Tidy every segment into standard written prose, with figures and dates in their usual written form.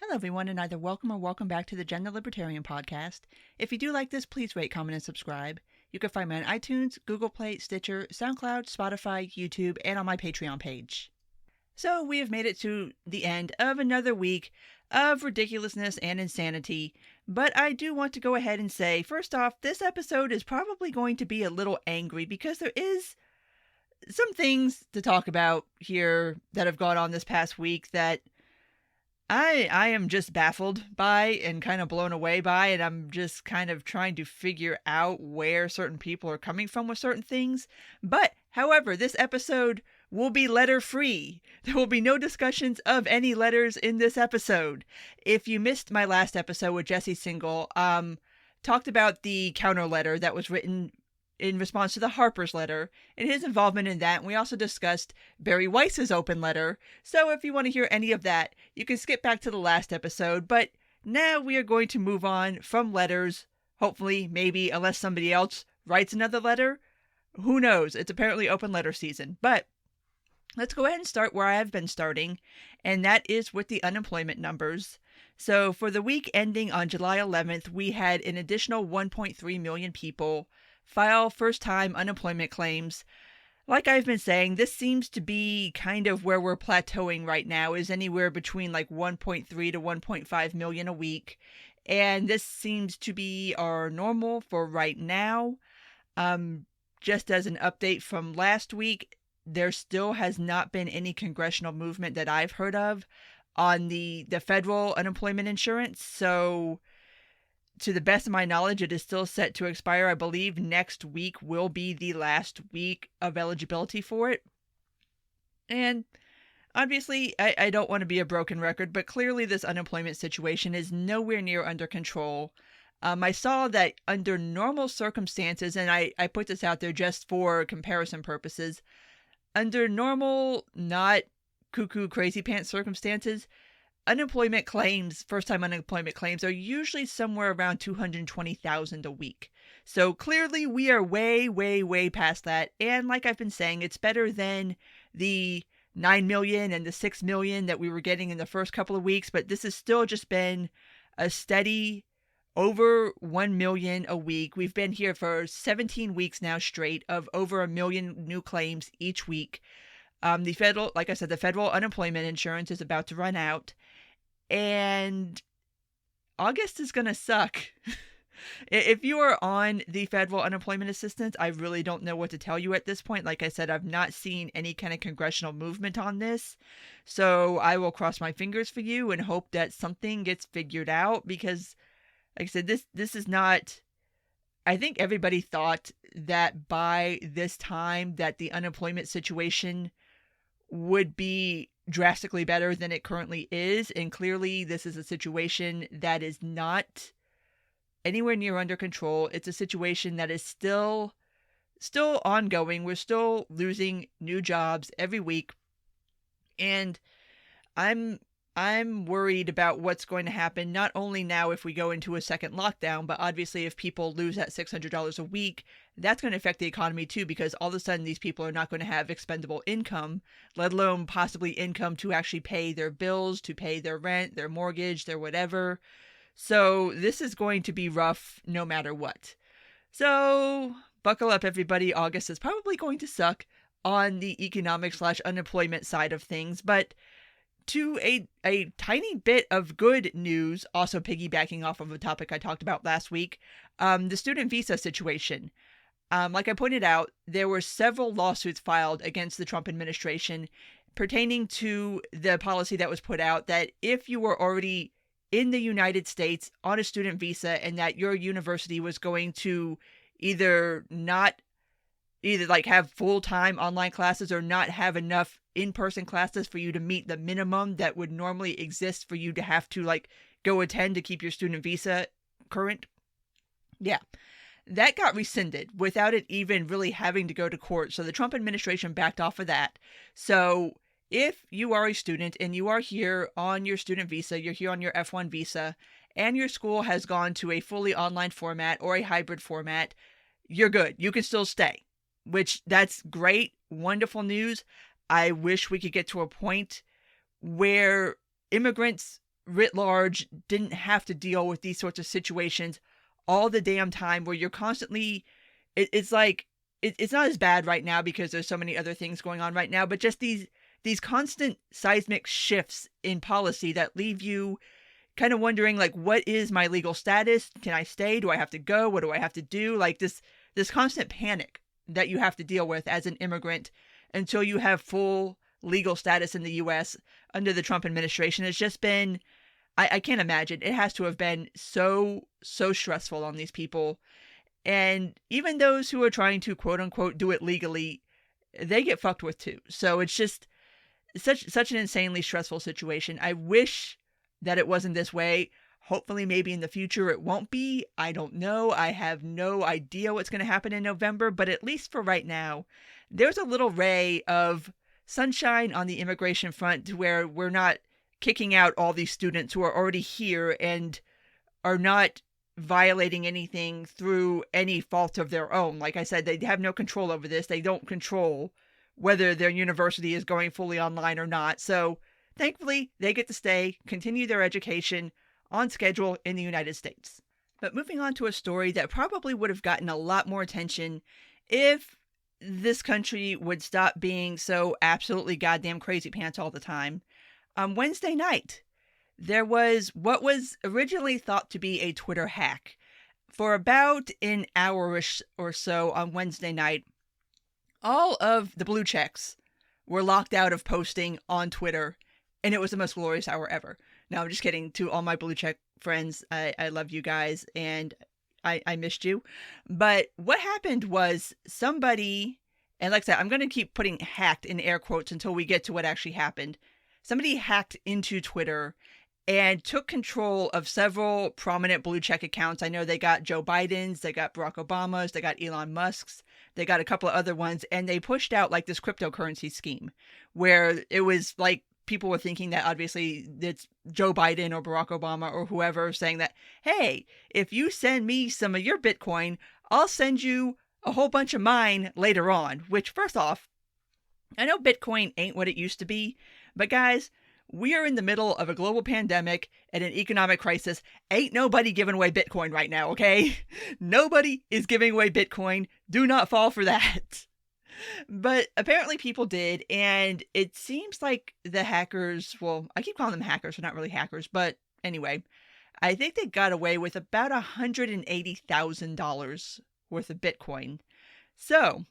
Hello, everyone, and either welcome or welcome back to the Gender Libertarian Podcast. If you do like this, please rate, comment, and subscribe. You can find me on iTunes, Google Play, Stitcher, SoundCloud, Spotify, YouTube, and on my Patreon page. So we have made it to the end of another week of ridiculousness and insanity, but I do want to go ahead and say, first off, this episode is probably going to be a little angry because there is some things to talk about here that have gone on this past week that I am just baffled by and kind of blown away by, and I'm just kind of trying to figure out where certain people are coming from with certain things. But, however, this episode will be letter free. There will be no discussions of any letters in this episode. If you missed my last episode with Jesse Single, talked about the counter letter that was written in response to the Harper's letter and his involvement in that. And we also discussed Barry Weiss's open letter. So if you want to hear any of that, you can skip back to the last episode. But now we are going to move on from letters. Hopefully, maybe, unless somebody else writes another letter. Who knows? It's apparently open letter season. But let's go ahead and start where I have been starting. And that is with the unemployment numbers. So for the week ending on July 11th, we had an additional 1.3 million people file first-time unemployment claims. Like I've been saying, this seems to be kind of where we're plateauing right now, is anywhere between like 1.3 to 1.5 million a week. And this seems to be our normal for right now. Just as an update from last week, there still has not been any congressional movement that I've heard of on the federal unemployment insurance. So to the best of my knowledge, it is still set to expire. I believe next week will be the last week of eligibility for it. And obviously, I don't want to be a broken record, but clearly this unemployment situation is nowhere near under control. I saw that under normal circumstances, and I put this out there just for comparison purposes, under normal, not cuckoo crazy pants circumstances, unemployment claims, first-time unemployment claims, are usually somewhere around 220,000 a week. So clearly we are way, way, way past that. And like I've been saying, it's better than the 9 million and the 6 million that we were getting in the first couple of weeks. But this has still just been a steady over 1 million a week. We've been here for 17 weeks now straight of over 1 million new claims each week. The federal, like I said, the federal unemployment insurance is about to run out. And August is going to suck. If you are on the federal unemployment assistance, I really don't know what to tell you at this point. Like I said, I've not seen any kind of congressional movement on this. So I will cross my fingers for you and hope that something gets figured out, because like I said, this is not, I think everybody thought that by this time that the unemployment situation would be drastically better than it currently is, and clearly this is a situation that is not anywhere near under control. It's a situation that is still ongoing. We're still losing new jobs every week, and I'm worried about what's going to happen, not only now if we go into a second lockdown, but obviously if people lose that $600 a week, that's going to affect the economy too, because all of a sudden these people are not going to have expendable income, let alone possibly income to actually pay their bills, to pay their rent, their mortgage, their whatever. So this is going to be rough no matter what. So buckle up, everybody. August is probably going to suck on the economic/unemployment side of things, but to a tiny bit of good news, also piggybacking off of a topic I talked about last week, the student visa situation. Like I pointed out, there were several lawsuits filed against the Trump administration pertaining to the policy that was put out that if you were already in the United States on a student visa and that your university was going to either like have full-time online classes or not have enough in-person classes for you to meet the minimum that would normally exist for you to have to like go attend to keep your student visa current. Yeah, that got rescinded without it even really having to go to court. So the Trump administration backed off of that. So if you are a student and you are here on your student visa, you're here on your F1 visa, and your school has gone to a fully online format or a hybrid format, you're good. You can still stay, which that's great. Wonderful news. I wish we could get to a point where immigrants writ large didn't have to deal with these sorts of situations all the damn time where you're constantly, it's like, it's not as bad right now because there's so many other things going on right now, but just these constant seismic shifts in policy that leave you kind of wondering, like, what is my legal status? Can I stay? Do I have to go? What do I have to do? Like this constant panic that you have to deal with as an immigrant until you have full legal status in the U.S. under the Trump administration has just been, I can't imagine. It has to have been so stressful on these people. And even those who are trying to quote unquote do it legally, they get fucked with too. So it's just such an insanely stressful situation. I wish that it wasn't this way. Hopefully, maybe in the future it won't be. I don't know. I have no idea what's going to happen in November, but at least for right now, there's a little ray of sunshine on the immigration front to where we're not kicking out all these students who are already here and are not violating anything through any fault of their own. Like I said, they have no control over this. They don't control whether their university is going fully online or not. So thankfully, they get to stay, continue their education on schedule in the United States. But moving on to a story that probably would have gotten a lot more attention if this country would stop being so absolutely goddamn crazy pants all the time. On Wednesday night, there was what was originally thought to be a Twitter hack. For about an hour or so on Wednesday night, all of the blue checks were locked out of posting on Twitter, and it was the most glorious hour ever. Now, I'm just kidding. To all my blue check friends, I love you guys, and I missed you. But what happened was somebody, and like I said, I'm going to keep putting hacked in air quotes until we get to what actually happened. Somebody hacked into Twitter and took control of several prominent blue check accounts. I know they got Joe Biden's, they got Barack Obama's, they got Elon Musk's, they got a couple of other ones, and they pushed out like this cryptocurrency scheme where it was like people were thinking that obviously it's Joe Biden or Barack Obama or whoever saying that, hey, if you send me some of your Bitcoin, I'll send you a whole bunch of mine later on. Which, first off, I know Bitcoin ain't what it used to be, but guys, we are in the middle of a global pandemic and an economic crisis. Ain't nobody giving away Bitcoin right now, okay? Nobody is giving away Bitcoin. Do not fall for that. But apparently people did, and it seems like the hackers, well, I keep calling them hackers, they're not really hackers, but anyway, I think they got away with about $180,000 worth of Bitcoin. So,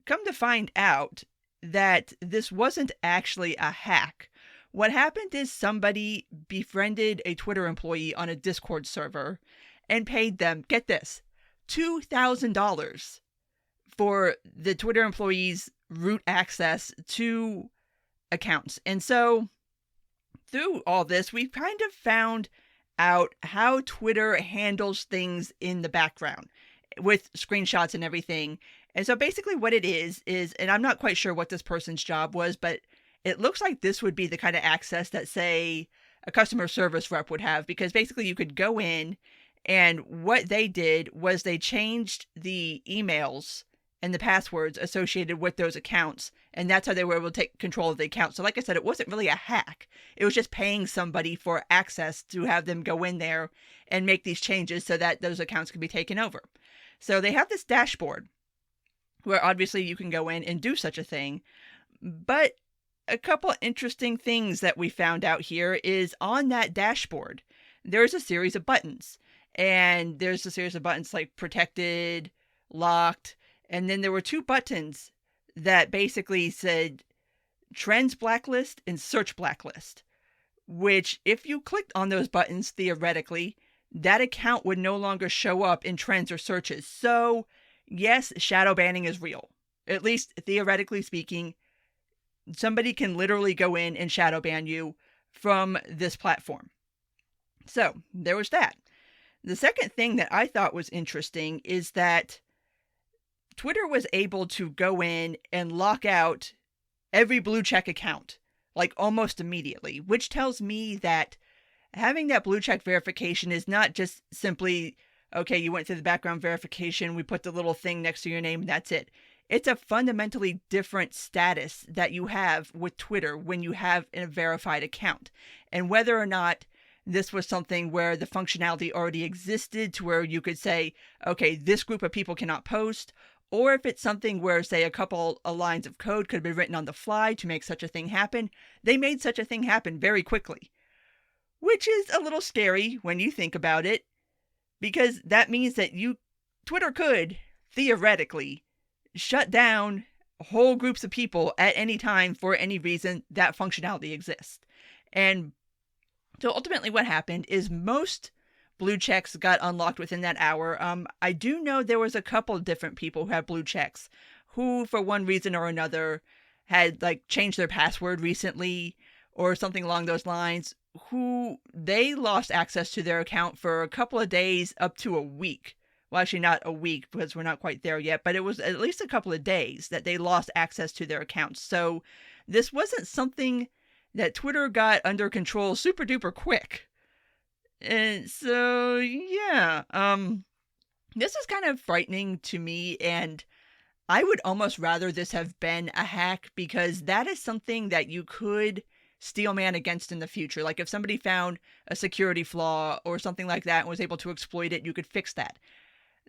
come to find out that this wasn't actually a hack. What happened is somebody befriended a Twitter employee on a Discord server and paid them, get this, $2,000 for the Twitter employee's root access to accounts. And so through all this, we've kind of found out how Twitter handles things in the background with screenshots and everything. And so basically what it is, and I'm not quite sure what this person's job was, but it looks like this would be the kind of access that, say, a customer service rep would have, because basically you could go in, and what they did was they changed the emails and the passwords associated with those accounts, and that's how they were able to take control of the account. So like I said, it wasn't really a hack. It was just paying somebody for access to have them go in there and make these changes so that those accounts could be taken over. So they have this dashboard where obviously you can go in and do such a thing, but a couple interesting things that we found out here is on that dashboard, there's a series of buttons, and there's a series of buttons like protected, locked, and then there were two buttons that basically said trends blacklist and search blacklist, which if you clicked on those buttons, theoretically, that account would no longer show up in trends or searches. So yes, shadow banning is real. At least theoretically speaking, somebody can literally go in and shadow ban you from this platform. So there was that. The second thing that I thought was interesting is that Twitter was able to go in and lock out every blue check account, like almost immediately, which tells me that having that blue check verification is not just simply, okay, you went through the background verification, we put the little thing next to your name, and that's it. It's a fundamentally different status that you have with Twitter when you have a verified account. And whether or not this was something where the functionality already existed to where you could say, okay, this group of people cannot post, or if it's something where, say, a couple of lines of code could be written on the fly to make such a thing happen, they made such a thing happen very quickly. Which is a little scary when you think about it, because that means that Twitter could, theoretically, shut down whole groups of people at any time for any reason that functionality exists. And so ultimately what happened is most blue checks got unlocked within that hour. I do know there was a couple of different people who had blue checks who, for one reason or another, had changed their password recently or something along those lines, who they lost access to their account for a couple of days up to a week. Well, actually not a week because we're not quite there yet, but it was at least a couple of days that they lost access to their accounts. So this wasn't something that Twitter got under control super duper quick. And so, yeah, this is kind of frightening to me, and I would almost rather this have been a hack, because that is something that you could steel man against in the future. Like if somebody found a security flaw or something like that and was able to exploit it, you could fix that.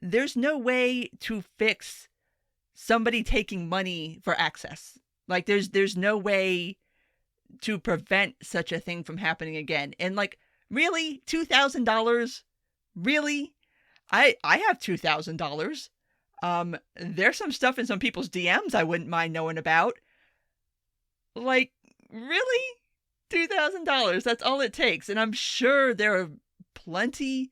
There's no way to fix somebody taking money for access. There's no way to prevent such a thing from happening again. And really, $2,000? Really? I have $2,000. There's some stuff in some people's DMs I wouldn't mind knowing about. Really? $2,000. That's all it takes. And I'm sure there are plenty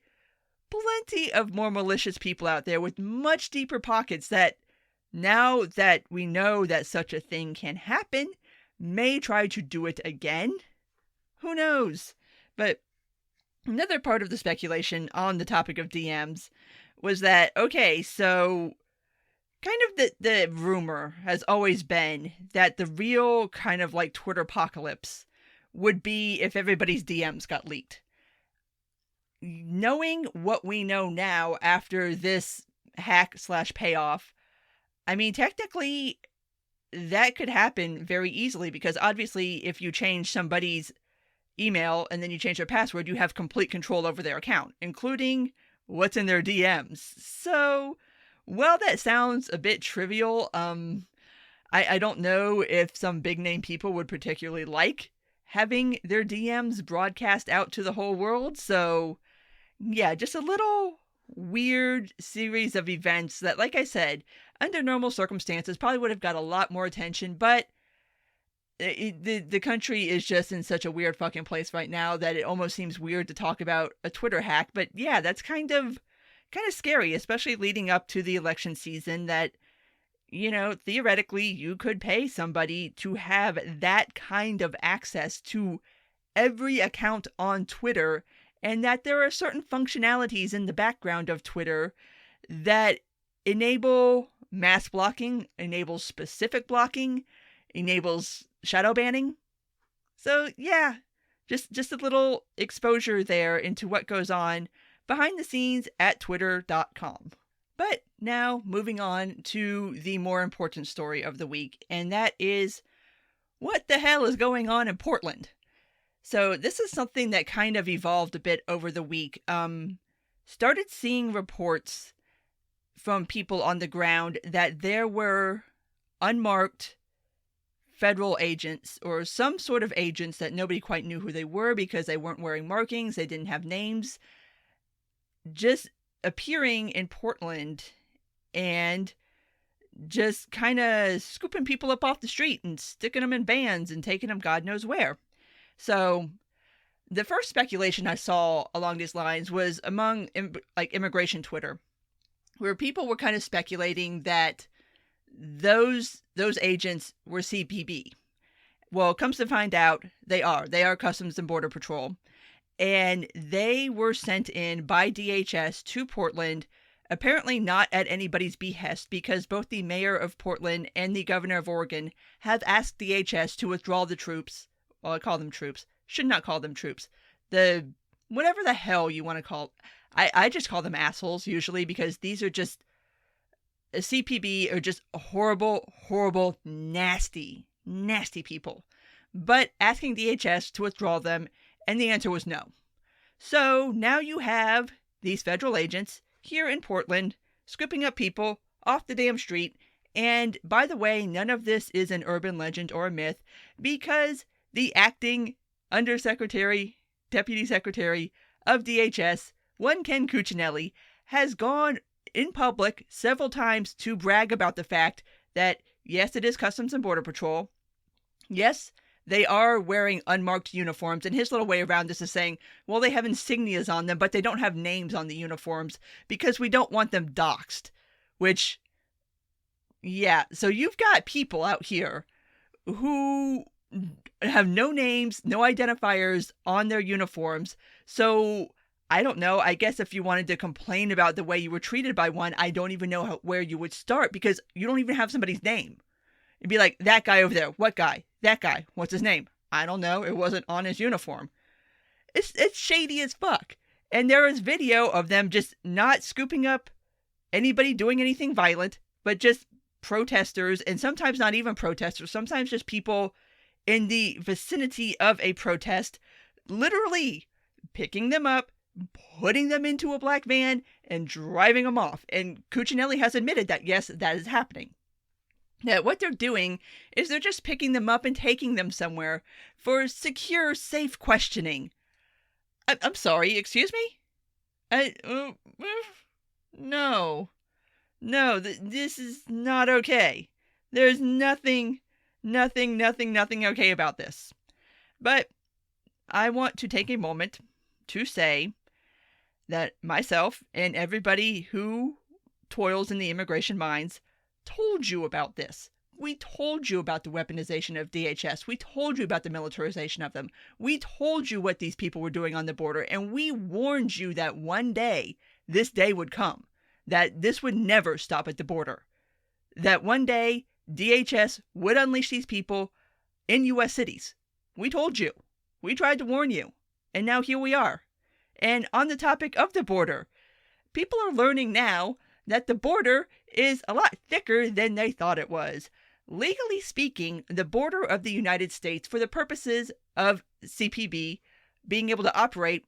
of more malicious people out there with much deeper pockets that, now that we know that such a thing can happen, may try to do it again. Who knows? But another part of the speculation on the topic of DMs was that, okay, so kind of the rumor has always been that the real kind of Twitter apocalypse would be if everybody's DMs got leaked. Knowing what we know now after this hack/payoff, I mean, technically that could happen very easily, because obviously if you change somebody's email and then you change their password, you have complete control over their account, including what's in their DMs. So, while that sounds a bit trivial, I don't know if some big name people would particularly like having their DMs broadcast out to the whole world. So, yeah, just a little weird series of events that, like I said, under normal circumstances probably would have got a lot more attention, but the country is just in such a weird fucking place right now that it almost seems weird to talk about a Twitter hack. But yeah, that's kind of scary, especially leading up to the election season, that, theoretically you could pay somebody to have that kind of access to every account on Twitter, and that there are certain functionalities in the background of Twitter that enable mass blocking, enables specific blocking, enables shadow banning. So yeah, just a little exposure there into what goes on behind the scenes at twitter.com. But now moving on to the more important story of the week, and that is, what the hell is going on in Portland? So this is something that kind of evolved a bit over the week. Started seeing reports from people on the ground that there were unmarked federal agents, or some sort of agents that nobody quite knew who they were because they weren't wearing markings, they didn't have names, just appearing in Portland and just kind of scooping people up off the street and sticking them in vans and taking them God knows where. So the first speculation I saw along these lines was among immigration Twitter, where people were kind of speculating that those agents were CBP. Well, it comes to find out they are Customs and Border Patrol. And they were sent in by DHS to Portland, apparently not at anybody's behest, because both the mayor of Portland and the governor of Oregon have asked DHS to withdraw the troops. Well, I call them troops. Should not call them troops. Whatever the hell you want to call. I just call them assholes usually, because these are just, CPB are just horrible, horrible, nasty people. But asking DHS to withdraw them, and the answer was no. So now you have these federal agents here in Portland scooping up people off the damn street. And by the way, none of this is an urban legend or a myth, because the acting Undersecretary, Deputy Secretary of DHS, one Ken Cuccinelli, has gone in public several times to brag about the fact that, yes, it is Customs and Border Patrol. Yes, they are wearing unmarked uniforms, and his little way around this is saying, well, they have insignias on them, but they don't have names on the uniforms because we don't want them doxxed. Which, yeah, so you've got people out here who have no names, no identifiers on their uniforms. So, I don't know, I guess if you wanted to complain about the way you were treated by one, I don't even know where you would start, because you don't even have somebody's name. It'd be like, that guy over there. What guy? That guy. What's his name? I don't know. It wasn't on his uniform. It's shady as fuck. And there is video of them just not scooping up anybody doing anything violent, but just protesters, and sometimes not even protesters, sometimes just people in the vicinity of a protest, literally picking them up, putting them into a black van, and driving them off. And Cuccinelli has admitted that, yes, that is happening. That what they're doing is they're just picking them up and taking them somewhere for secure, safe questioning. I'm sorry, excuse me? No, this is not okay. There's nothing okay about this. But I want to take a moment to say that myself and everybody who toils in the immigration mines told you about this. We told you about the weaponization of DHS. We told you about the militarization of them. We told you what these people were doing on the border, and we warned you that one day, this day would come, that this would never stop at the border, that one day DHS would unleash these people in U.S. cities. We told you. We tried to warn you. And now here we are. And on the topic of the border, people are learning now that the border is a lot thicker than they thought it was. Legally speaking, the border of the United States, for the purposes of CPB being able to operate,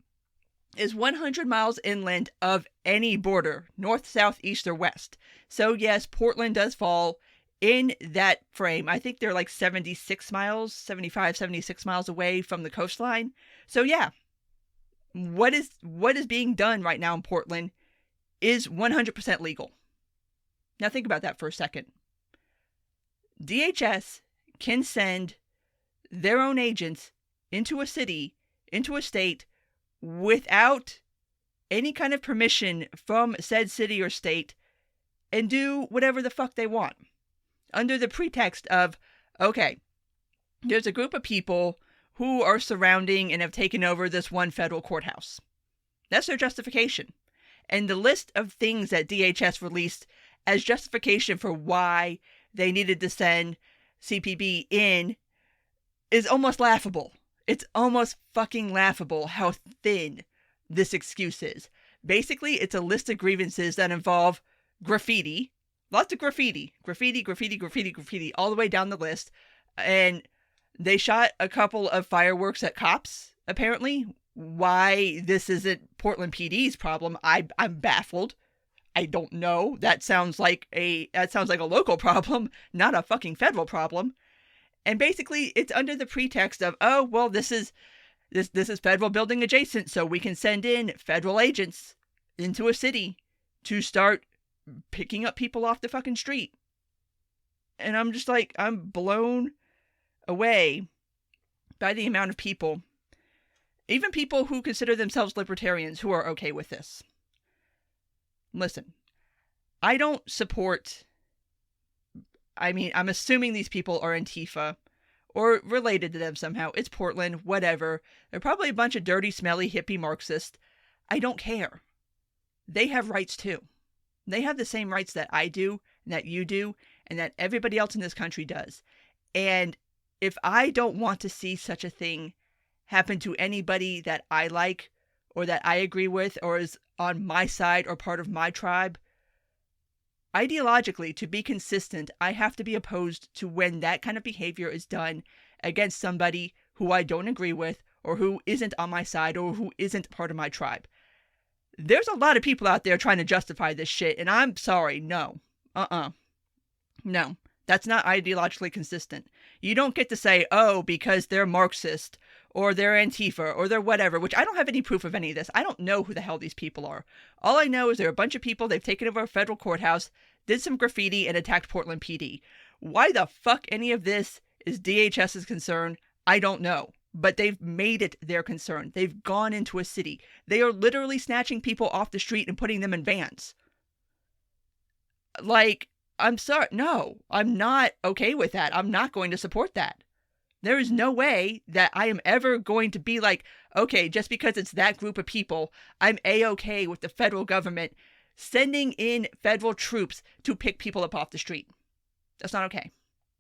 is 100 miles inland of any border, north, south, east, or west. So yes, Portland does fall in that frame. I think they're like 76 miles, 75, 76 miles away from the coastline. So yeah, what is being done right now in Portland is 100% legal. Now think about that for a second. DHS can send their own agents into a city, into a state, without any kind of permission from said city or state, and do whatever the fuck they want. Under the pretext of, okay, there's a group of people who are surrounding and have taken over this one federal courthouse. That's their justification. And the list of things that DHS released as justification for why they needed to send CPB in is almost laughable. It's almost fucking laughable how thin this excuse is. Basically, it's a list of grievances that involve graffiti. Lots of graffiti, all the way down the list. And they shot a couple of fireworks at cops, apparently. Why this isn't Portland PD's problem, I'm baffled. I don't know. That sounds like a local problem, not a fucking federal problem. And basically, it's under the pretext of, oh, well, this is federal building adjacent, so we can send in federal agents into a city to start picking up people off the fucking street. And I'm just like, I'm blown away by the amount of people, even people who consider themselves libertarians, who are okay with this. Listen, I don't support, I'm assuming these people are Antifa or related to them somehow. It's Portland, whatever. They're probably a bunch of dirty, smelly, hippie Marxists. I don't care. They have rights too. They have the same rights that I do, and that you do, and that everybody else in this country does. And if I don't want to see such a thing happen to anybody that I like, or that I agree with, or is on my side or part of my tribe, ideologically, to be consistent, I have to be opposed to when that kind of behavior is done against somebody who I don't agree with, or who isn't on my side or who isn't part of my tribe. There's a lot of people out there trying to justify this shit, and I'm sorry, no. No, that's not ideologically consistent. You don't get to say, oh, because they're Marxist, or they're Antifa, or they're whatever, which I don't have any proof of any of this. I don't know who the hell these people are. All I know is they're a bunch of people, they've taken over a federal courthouse, did some graffiti, and attacked Portland PD. Why the fuck any of this is DHS's concern, I don't know. But they've made it their concern. They've gone into a city. They are literally snatching people off the street and putting them in vans. Like, I'm sorry. No, I'm not okay with that. I'm not going to support that. There is no way that I am ever going to be like, okay, just because it's that group of people, I'm A-okay with the federal government sending in federal troops to pick people up off the street. That's not okay.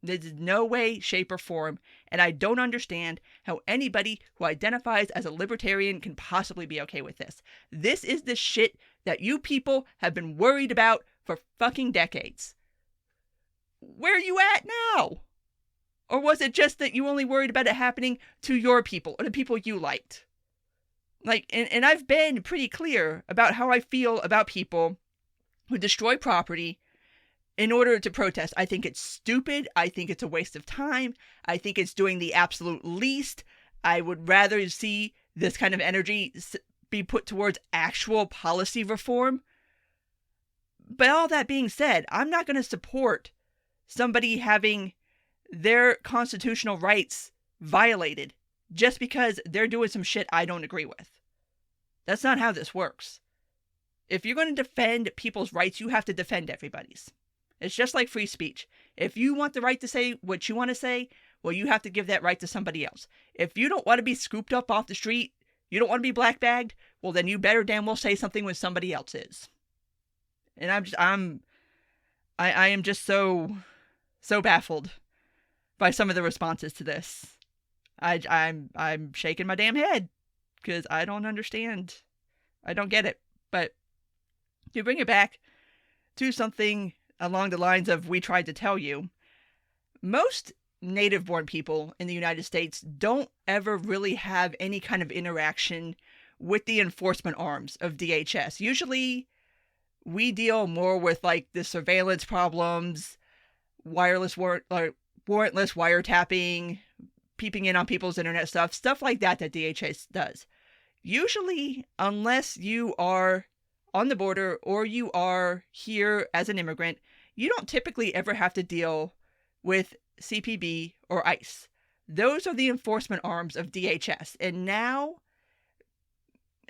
There's no way, shape, or form, and I don't understand how anybody who identifies as a libertarian can possibly be okay with this. This is the shit that you people have been worried about for fucking decades. Where are you at now? Or was it just that you only worried about it happening to your people or the people you liked? Like, and I've been pretty clear about how I feel about people who destroy property in order to protest. I think it's stupid. I think it's a waste of time. I think it's doing the absolute least. I would rather see this kind of energy be put towards actual policy reform. But all that being said, I'm not going to support somebody having their constitutional rights violated just because they're doing some shit I don't agree with. That's not how this works. If you're going to defend people's rights, you have to defend everybody's. It's just like free speech. If you want the right to say what you want to say, well, you have to give that right to somebody else. If you don't want to be scooped up off the street, you don't want to be black-bagged, well, then you better damn well say something when somebody else is. And I am just so baffled by some of the responses to this. I'm shaking my damn head because I don't understand. I don't get it. But to bring it back to something along the lines of we tried to tell you, most native-born people in the United States don't ever really have any kind of interaction with the enforcement arms of DHS. Usually, we deal more with like the surveillance problems, warrantless wiretapping, peeping in on people's internet stuff like that DHS does. Usually, unless you are on the border or you are here as an immigrant, you don't typically ever have to deal with CPB or ICE. Those are the enforcement arms of DHS. And now,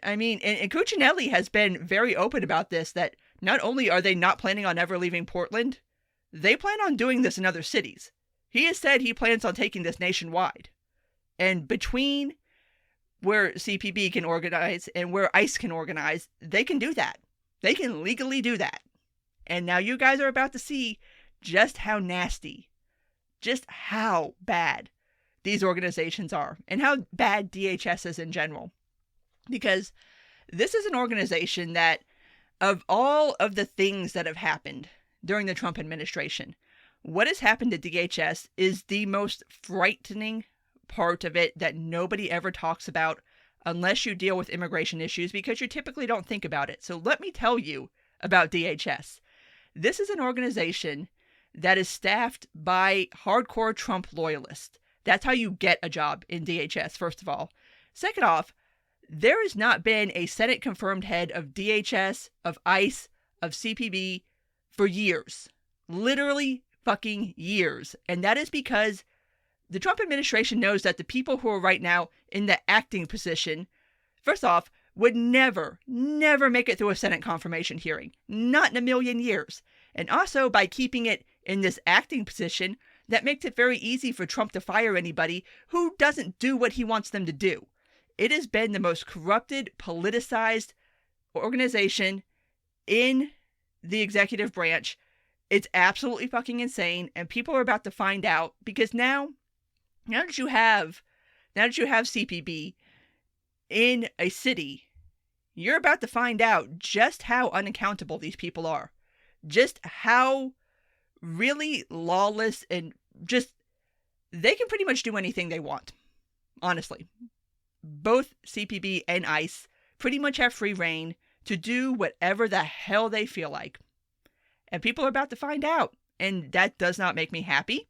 I mean, and Cuccinelli has been very open about this, that not only are they not planning on ever leaving Portland, they plan on doing this in other cities. He has said he plans on taking this nationwide. And between where CPB can organize and where ICE can organize, they can do that. They can legally do that. And now you guys are about to see just how nasty, just how bad these organizations are, and how bad DHS is in general. Because this is an organization that, of all of the things that have happened during the Trump administration, what has happened to DHS is the most frightening part of it that nobody ever talks about unless you deal with immigration issues, because you typically don't think about it. So let me tell you about DHS. This is an organization that is staffed by hardcore Trump loyalists. That's how you get a job in DHS, first of all. Second off, there has not been a Senate-confirmed head of DHS, of ICE, of CPB for years. Literally fucking years. And that is because the Trump administration knows that the people who are right now in the acting position, first off, would never make it through a Senate confirmation hearing. Not in a million years. And also, by keeping it in this acting position, that makes it very easy for Trump to fire anybody who doesn't do what he wants them to do. It has been the most corrupted, politicized organization in the executive branch. It's absolutely fucking insane, and people are about to find out, because now that you have CPB in a city, you're about to find out just how unaccountable these people are. Just how really lawless and just, they can pretty much do anything they want. Honestly. both CPB and ICE pretty much have free reign to do whatever the hell they feel like. And people are about to find out. And that does not make me happy.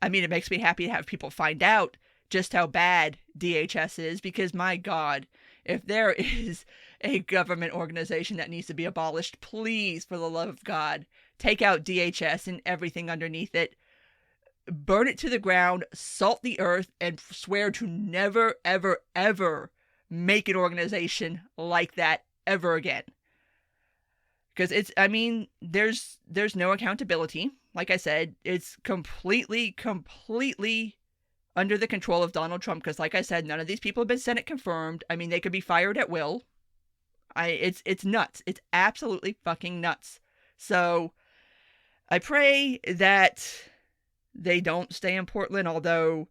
I mean, it makes me happy to have people find out just how bad DHS is, because my God, if there is a government organization that needs to be abolished, please, for the love of God, take out DHS and everything underneath it. Burn it to the ground, salt the earth, and swear to never, ever, ever make an organization like that ever again. Because there's no accountability. Like I said, it's completely under the control of Donald Trump. Because like I said, none of these people have been Senate confirmed. I mean, they could be fired at will. It's nuts. It's absolutely fucking nuts. So I pray that they don't stay in Portland, although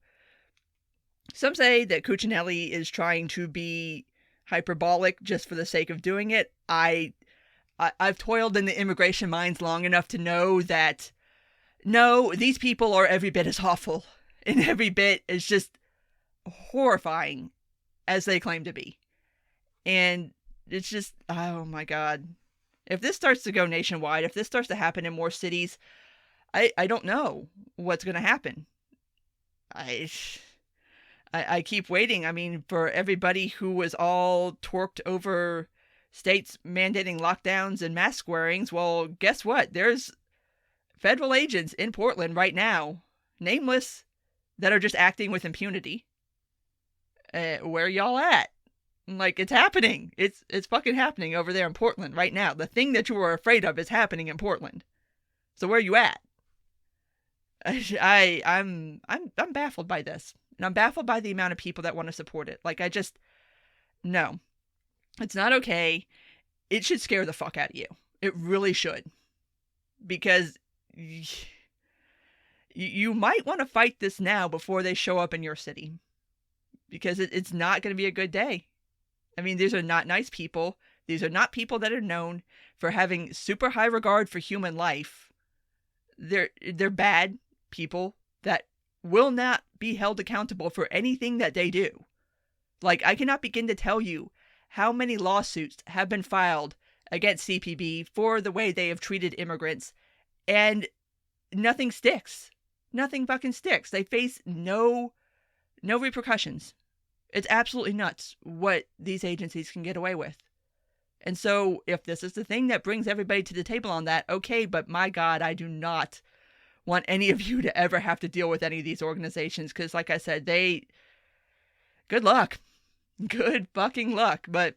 some say that Cuccinelli is trying to be hyperbolic just for the sake of doing it. I've toiled in the immigration mines long enough to know that, no, these people are every bit as awful and every bit as just horrifying as they claim to be. And it's just, oh my God. If this starts to go nationwide, if this starts to happen in more cities, I don't know what's going to happen. I keep waiting. I mean, for everybody who was all torqued over states mandating lockdowns and mask wearings, well, guess what? There's federal agents in Portland right now, nameless, that are just acting with impunity. Where y'all at? Like, it's happening. It's fucking happening over there in Portland right now. The thing that you were afraid of is happening in Portland. So where are you at? I'm baffled by this. And I'm baffled by the amount of people that want to support it. Like, no. It's not okay. It should scare the fuck out of you. It really should. Because you might want to fight this now before they show up in your city. Because it's not going to be a good day. I mean, these are not nice people. These are not people that are known for having super high regard for human life. They're bad people that will not be held accountable for anything that they do. Like, I cannot begin to tell you how many lawsuits have been filed against CPB for the way they have treated immigrants, and nothing sticks. Nothing fucking sticks. They face no repercussions. It's absolutely nuts what these agencies can get away with. And so, if this is the thing that brings everybody to the table on that, okay, but my God, I do not want any of you to ever have to deal with any of these organizations, because like I said, good luck. Good fucking luck. But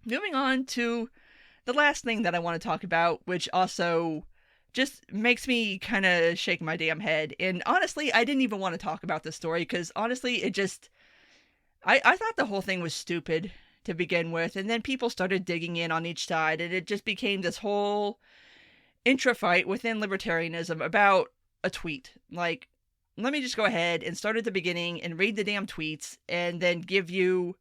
moving on to the last thing that I want to talk about, which also just makes me kind of shake my damn head. And honestly, I didn't even want to talk about this story, because honestly, I thought the whole thing was stupid to begin with, and then people started digging in on each side, and it just became this whole intra-fight within libertarianism about a tweet. Like, let me just go ahead and start at the beginning and read the damn tweets, and then give you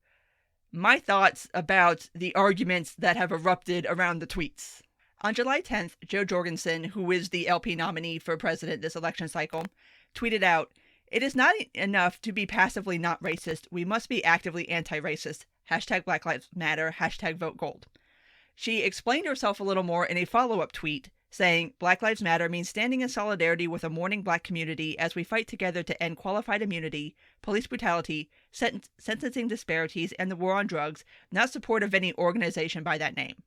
my thoughts about the arguments that have erupted around the tweets. On July 10th, Joe Jorgensen, who is the LP nominee for president this election cycle, tweeted out, "It is not enough to be passively not racist. We must be actively anti-racist. Hashtag Black Lives Matter. Hashtag Vote Gold." She explained herself a little more in a follow-up tweet, saying, "Black Lives Matter means standing in solidarity with a mourning black community as we fight together to end qualified immunity, police brutality, sentencing disparities, and the war on drugs, not support of any organization by that name."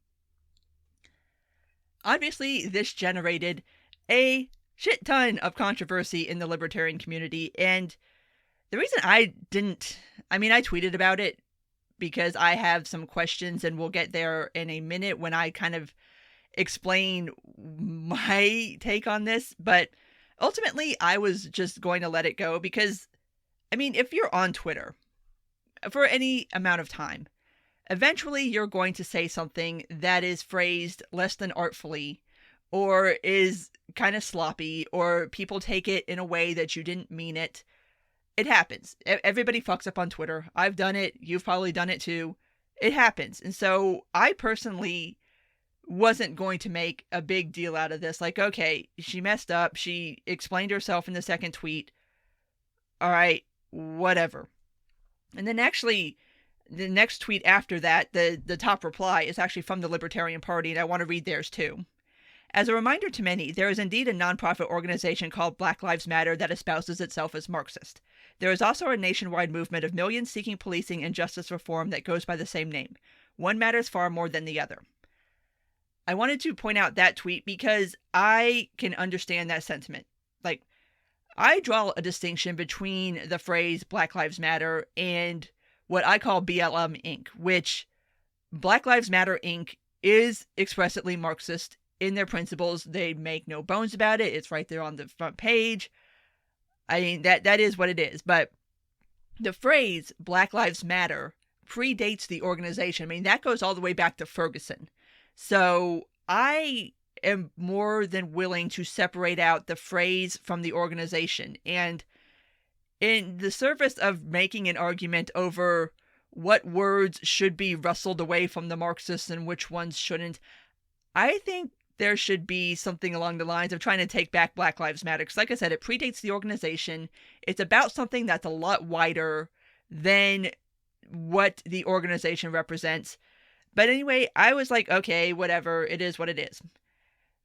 Obviously, this generated a shit ton of controversy in the libertarian community, and the reason I tweeted about it because I have some questions, and we'll get there in a minute when I kind of explain my take on this, but ultimately I was just going to let it go because, I mean, if you're on Twitter for any amount of time, eventually you're going to say something that is phrased less than artfully, or is kind of sloppy, or people take it in a way that you didn't mean it. It happens. Everybody fucks up on Twitter. I've done it. You've probably done it too. It happens. And so I personally wasn't going to make a big deal out of this. Like, okay, she messed up. She explained herself in the second tweet. All right, whatever. And then actually, the next tweet after that, the top reply, is actually from the Libertarian Party, and I want to read theirs too. As a reminder to many, there is indeed a nonprofit organization called Black Lives Matter that espouses itself as Marxist. There is also a nationwide movement of millions seeking policing and justice reform that goes by the same name. One matters far more than the other. I wanted to point out that tweet because I can understand that sentiment. Like, I draw a distinction between the phrase Black Lives Matter and what I call BLM Inc., which Black Lives Matter Inc. is expressly Marxist in their principles. They make no bones about it. It's right there on the front page. I mean, that is what it is. But the phrase Black Lives Matter predates the organization. I mean, that goes all the way back to Ferguson. So I am more than willing to separate out the phrase from the organization. And in the service of making an argument over what words should be wrestled away from the Marxists and which ones shouldn't, I think there should be something along the lines of trying to take back Black Lives Matter. Because like I said, it predates the organization. It's about something that's a lot wider than what the organization represents. But anyway, I was like, okay, whatever, it is what it is.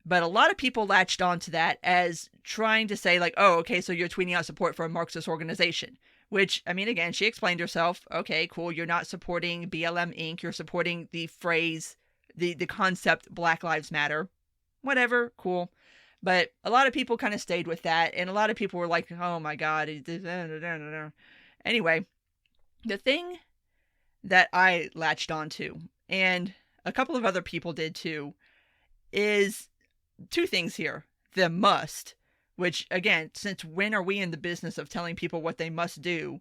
But a lot of people latched onto that as trying to say like, oh, okay, so you're tweeting out support for a Marxist organization. Which, I mean, again, she explained herself. Okay, cool, you're not supporting BLM Inc. You're supporting the phrase, the concept Black Lives Matter. Whatever, cool. But a lot of people kind of stayed with that. And a lot of people were like, oh my God. Anyway, the thing that I latched onto, and a couple of other people did too, is two things here. The must, which again, since when are we in the business of telling people what they must do?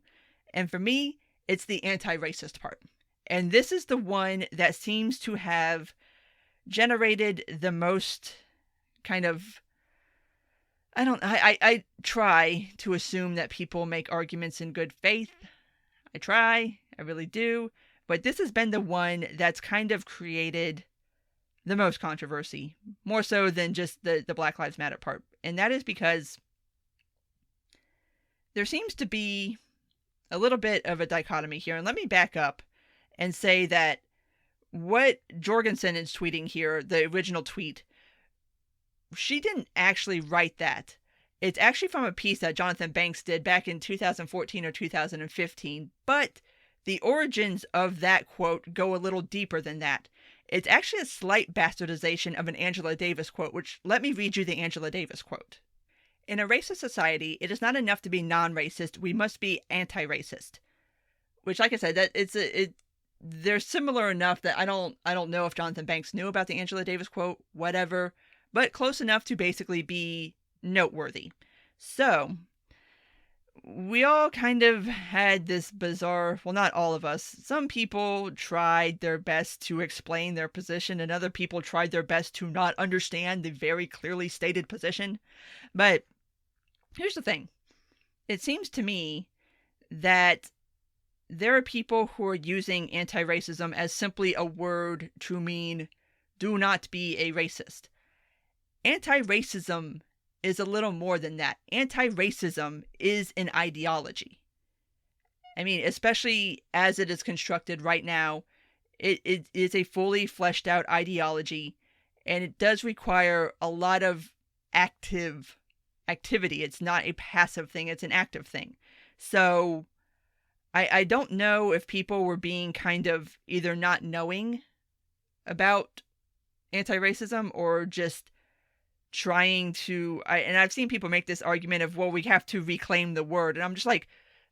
And for me, it's the anti-racist part. And this is the one that seems to have generated the most kind of, I try to assume that people make arguments in good faith. I really do. But this has been the one that's kind of created the most controversy, more so than just the Black Lives Matter part. And that is because there seems to be a little bit of a dichotomy here. And let me back up and say that what Jorgensen is tweeting here, the original tweet, she didn't actually write that. It's actually from a piece that Jonathan Banks did back in 2014 or 2015, but the origins of that quote go a little deeper than that. It's actually a slight bastardization of an Angela Davis quote, which, let me read you the Angela Davis quote. In a racist society, it is not enough to be non-racist, we must be anti-racist. Which, like I said, they're similar enough that I don't know if Jonathan Banks knew about the Angela Davis quote, whatever, but close enough to basically be noteworthy. So, we all kind of had this bizarre, well, not all of us. Some people tried their best to explain their position, and other people tried their best to not understand the very clearly stated position. But here's the thing. It seems to me that there are people who are using anti-racism as simply a word to mean do not be a racist. Anti-racism is a little more than that. Anti-racism is an ideology. I mean, especially as it is constructed right now, it is a fully fleshed out ideology, and it does require a lot of activity. It's not a passive thing, it's an active thing. So I don't know if people were being kind of either not knowing about anti-racism or just trying to, and I've seen people make this argument of, well, we have to reclaim the word. And I'm just like,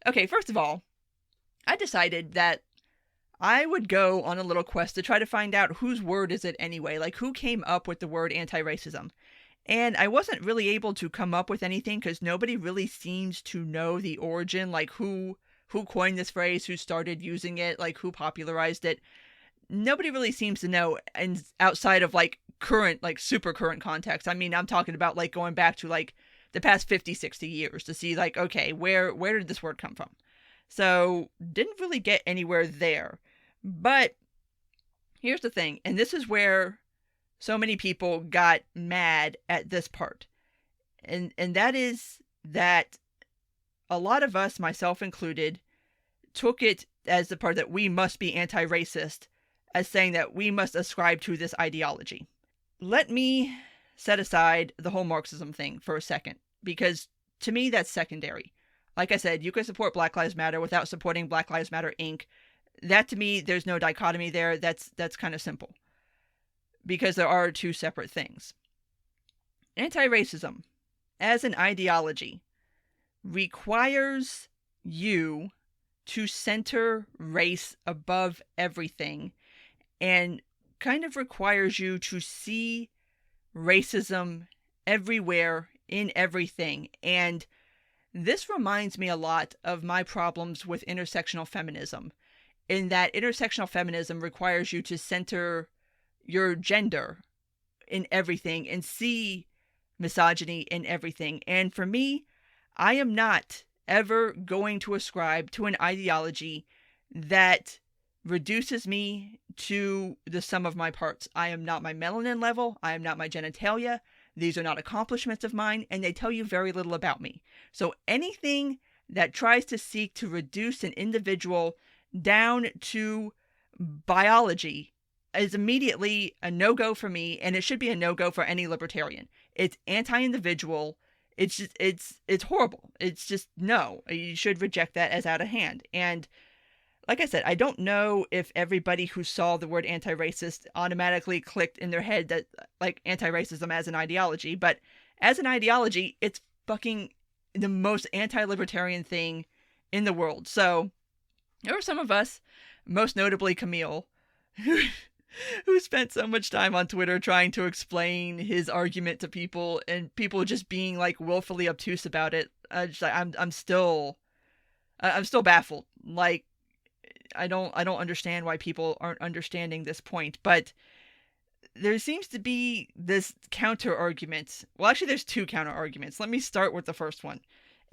okay, first of all, I decided that I would go on a little quest to try to find out whose word is it anyway, like who came up with the word anti-racism. And I wasn't really able to come up with anything because nobody really seems to know the origin, like who coined this phrase, who started using it, like who popularized it. Nobody really seems to know, and outside of like current, like super current context. I mean, I'm talking about like going back to like the past 50, 60 years to see like, okay, where did this word come from? So didn't really get anywhere there. But here's the thing, and this is where so many people got mad at this part. And that is that a lot of us, myself included, took it as the part that we must be anti-racist as saying that we must ascribe to this ideology. Let me set aside the whole Marxism thing for a second, because to me that's secondary. Like I said, you can support Black Lives Matter without supporting Black Lives Matter Inc. That, to me, there's no dichotomy there. That's kind of simple, because there are two separate things. Anti-racism, as an ideology, requires you to center race above everything, and kind of requires you to see racism everywhere in everything. And this reminds me a lot of my problems with intersectional feminism, in that intersectional feminism requires you to center your gender in everything and see misogyny in everything. And for me, I am not ever going to ascribe to an ideology that reduces me to the sum of my parts. I am not my melanin level. I am not my genitalia. These are not accomplishments of mine, and they tell you very little about me. So anything that tries to seek to reduce an individual down to biology is immediately a no-go for me, and it should be a no-go for any libertarian. It's anti-individual. It's just, it's horrible. It's just, no, you should reject that as out of hand. And like I said, I don't know if everybody who saw the word anti-racist automatically clicked in their head that, like, anti-racism as an ideology, but as an ideology, it's fucking the most anti-libertarian thing in the world. So there were some of us, most notably Camille, who spent so much time on Twitter trying to explain his argument to people, and people just being like willfully obtuse about it. I'm still baffled. Like, I don't understand why people aren't understanding this point, but there seems to be this counter argument. Well, actually, there's two counter arguments. Let me start with the first one.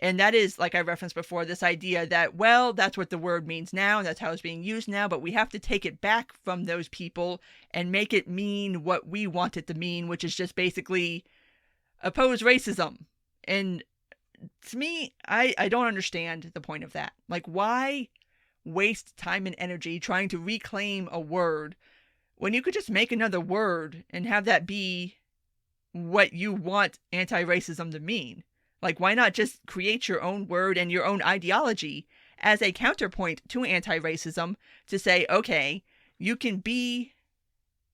And that is, like I referenced before, this idea that, well, that's what the word means now, and that's how it's being used now, but we have to take it back from those people and make it mean what we want it to mean, which is just basically oppose racism. And to me, I don't understand the point of that. Like, why waste time and energy trying to reclaim a word when you could just make another word and have that be what you want anti-racism to mean? Like, why not just create your own word and your own ideology as a counterpoint to anti-racism to say, okay, you can be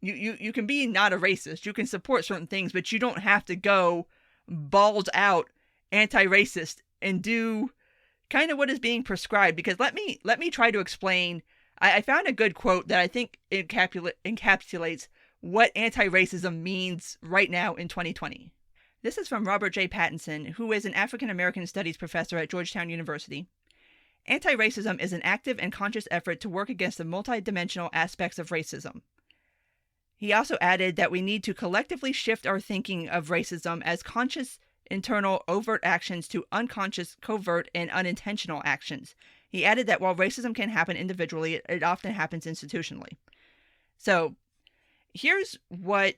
you can be not a racist, you can support certain things, but you don't have to go balled out anti-racist and do kind of what is being prescribed. Because let me try to explain. I found a good quote that I think encapsulates what anti-racism means right now in 2020. This is from Robert J. Pattinson, who is an African-American studies professor at Georgetown University. Anti-racism is an active and conscious effort to work against the multidimensional aspects of racism. He also added that we need to collectively shift our thinking of racism as conscious, internal, overt actions to unconscious, covert, and unintentional actions. He added that while racism can happen individually, it often happens institutionally. So, here's what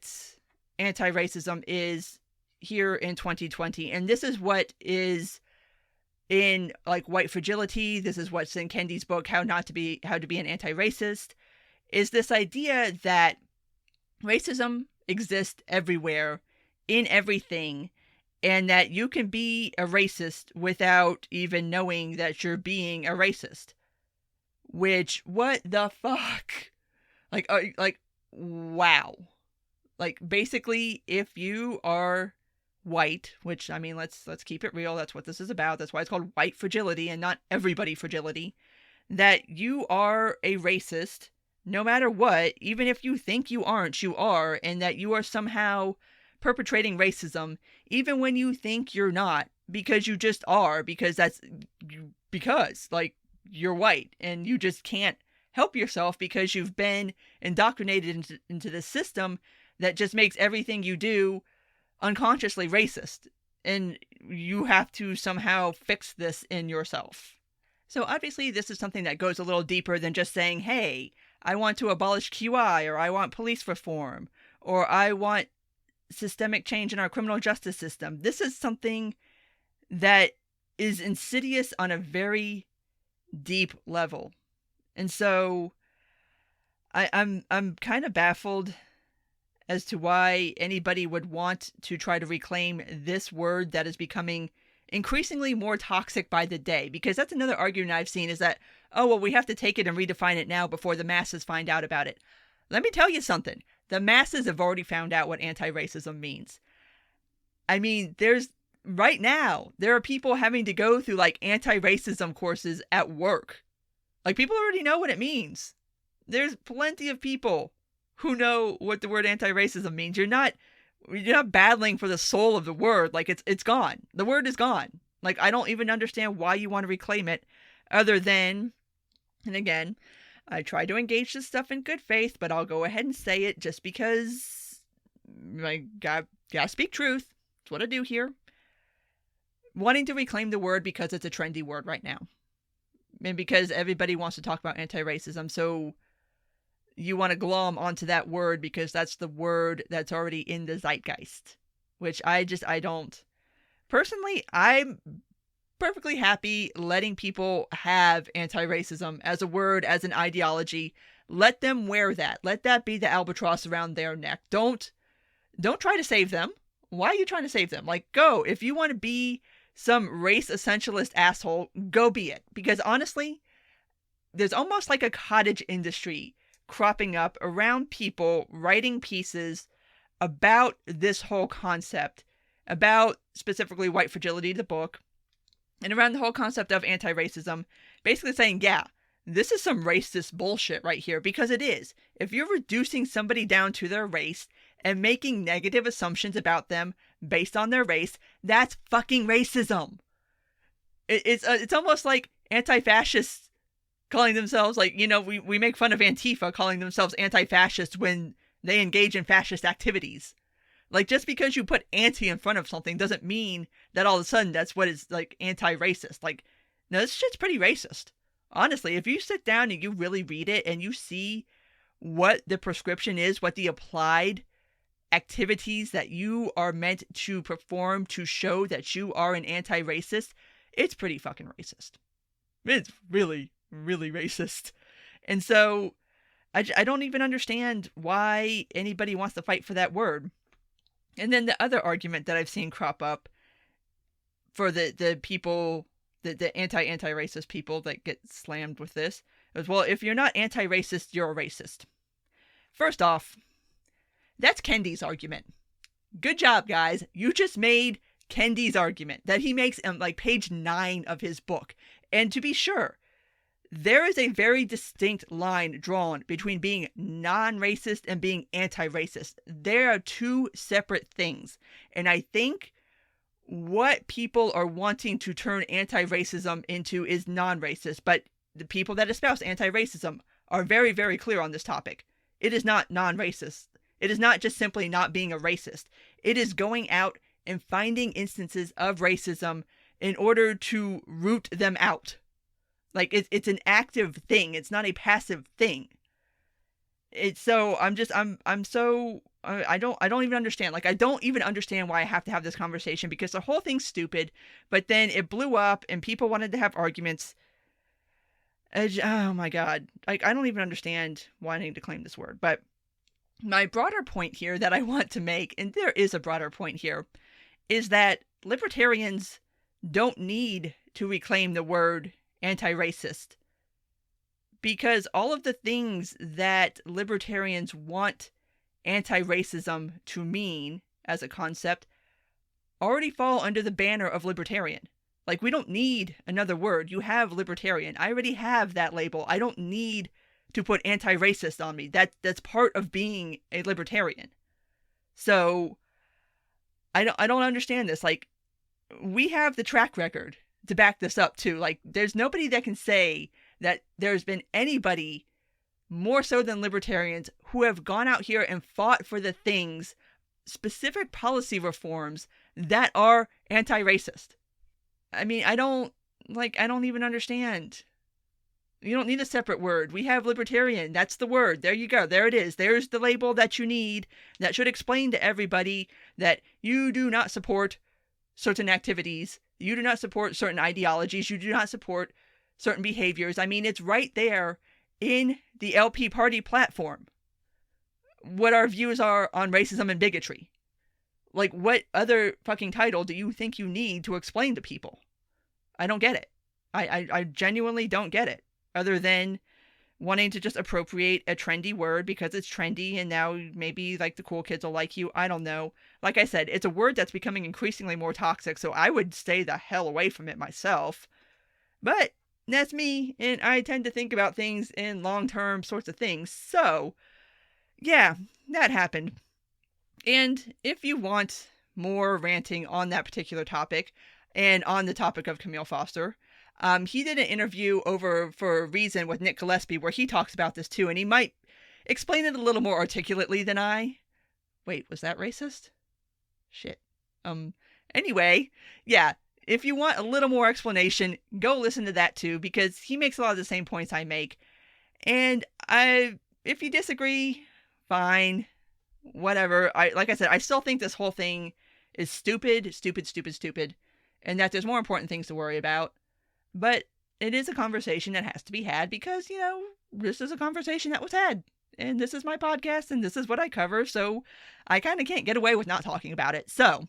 anti-racism is here in 2020, and this is what is in, like, White Fragility. This is what's in Kendi's book, How to Be an Anti-Racist, is this idea that racism exists everywhere, in everything, and that you can be a racist without even knowing that you're being a racist. Which, what the fuck? Like, wow. Like, basically, if you are white, which, I mean, let's keep it real, that's what this is about, that's why it's called white fragility and not everybody fragility, that you are a racist no matter what, even if you think you aren't, you are, and that you are somehow perpetrating racism, even when you think you're not, because you just are, because like, you're white, and you just can't help yourself because you've been indoctrinated into this system that just makes everything you do unconsciously racist, and you have to somehow fix this in yourself. So obviously this is something that goes a little deeper than just saying, hey, I want to abolish QI, or I want police reform, or I want systemic change in our criminal justice system. This is something that is insidious on a very deep level. And so I'm kind of baffled as to why anybody would want to try to reclaim this word that is becoming increasingly more toxic by the day. Because that's another argument I've seen, is that, oh, well, we have to take it and redefine it now before the masses find out about it. Let me tell you something. The masses have already found out what anti-racism means. I mean, right now, there are people having to go through like anti-racism courses at work. Like, people already know what it means. There's plenty of people who know what the word anti-racism means. You're not battling for the soul of the word. Like, it's gone. The word is gone. Like, I don't even understand why you want to reclaim it, other than, and again, I try to engage this stuff in good faith, but I'll go ahead and say it just because I gotta speak truth. That's what I do here. Wanting to reclaim the word because it's a trendy word right now. And because everybody wants to talk about anti-racism, so you want to glom onto that word because that's the word that's already in the zeitgeist. Which I don't. Personally, I'm perfectly happy letting people have anti-racism as a word, as an ideology. Let them wear that. Let that be the albatross around their neck. Don't try to save them. Why are you trying to save them? Like, go. If you want to be some race essentialist asshole, go be it. Because honestly, there's almost like a cottage industry cropping up around people writing pieces about this whole concept, about specifically White Fragility, the book, and around the whole concept of anti-racism, basically saying, yeah, this is some racist bullshit right here, because it is. If you're reducing somebody down to their race and making negative assumptions about them based on their race, that's fucking racism. It's almost like anti-fascists calling themselves, like, we make fun of Antifa calling themselves anti-fascists when they engage in fascist activities. Like, just because you put anti in front of something doesn't mean that all of a sudden that's what is, like, anti-racist. Like, no, this shit's pretty racist. Honestly, if you sit down and you really read it and you see what the prescription is, what the applied activities that you are meant to perform to show that you are an anti-racist, it's pretty fucking racist. It's really, really racist. And so I don't even understand why anybody wants to fight for that word. And then the other argument that I've seen crop up for the people, the anti-racist people that get slammed with this is, well, if you're not anti-racist, you're a racist. First off, that's Kendi's argument. Good job, guys. You just made Kendi's argument that he makes on like page 9 of his book. And to be sure, there is a very distinct line drawn between being non-racist and being anti-racist. There are two separate things. And I think what people are wanting to turn anti-racism into is non-racist. But the people that espouse anti-racism are very, very clear on this topic. It is not non-racist. It is not just simply not being a racist. It is going out and finding instances of racism in order to root them out. Like, it's an active thing. It's not a passive thing. It's so, I don't even understand. Like, I don't even understand why I have to have this conversation, because the whole thing's stupid, but then it blew up and people wanted to have arguments. Oh my God. Like, I don't even understand why I need to claim this word. But my broader point here that I want to make, and there is a broader point here, is that libertarians don't need to reclaim the word anti-racist, because all of the things that libertarians want anti-racism to mean as a concept already fall under the banner of libertarian. Like, we don't need another word. You have libertarian. I already have that label. I don't need to put anti-racist on me. That's part of being a libertarian. So I don't understand this. Like, we have the track record to back this up too. Like, there's nobody that can say that there's been anybody more so than libertarians who have gone out here and fought for the things, specific policy reforms that are anti-racist. I mean, I don't even understand. You don't need a separate word. We have libertarian. That's the word. There you go. There it is. There's the label that you need that should explain to everybody that you do not support certain activities. You do not support certain ideologies. You do not support certain behaviors. I mean, it's right there in the LP party platform what our views are on racism and bigotry. Like, what other fucking title do you think you need to explain to people? I don't get it. I genuinely don't get it. Other than wanting to just appropriate a trendy word because it's trendy and now maybe like the cool kids will like you. I don't know. Like I said, it's a word that's becoming increasingly more toxic, so I would stay the hell away from it myself. But that's me, and I tend to think about things in long-term sorts of things. So, yeah, that happened. And if you want more ranting on that particular topic, and on the topic of Camille Foster, he did an interview over for Reason with Nick Gillespie where he talks about this too, and he might explain it a little more articulately than I. Wait, was that racist? Shit. Anyway, yeah, if you want a little more explanation, go listen to that too, because he makes a lot of the same points I make. And if you disagree, fine. Whatever. Like I said, I still think this whole thing is stupid, and that there's more important things to worry about. But it is a conversation that has to be had because, this is a conversation that was had. And this is my podcast, and this is what I cover, so I kind of can't get away with not talking about it. So,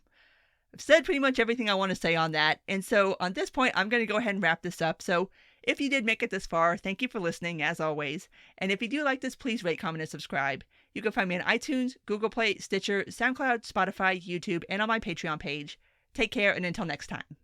I've said pretty much everything I want to say on that, and so on this point, I'm going to go ahead and wrap this up. So, if you did make it this far, thank you for listening, as always. And if you do like this, please rate, comment, and subscribe. You can find me on iTunes, Google Play, Stitcher, SoundCloud, Spotify, YouTube, and on my Patreon page. Take care, and until next time.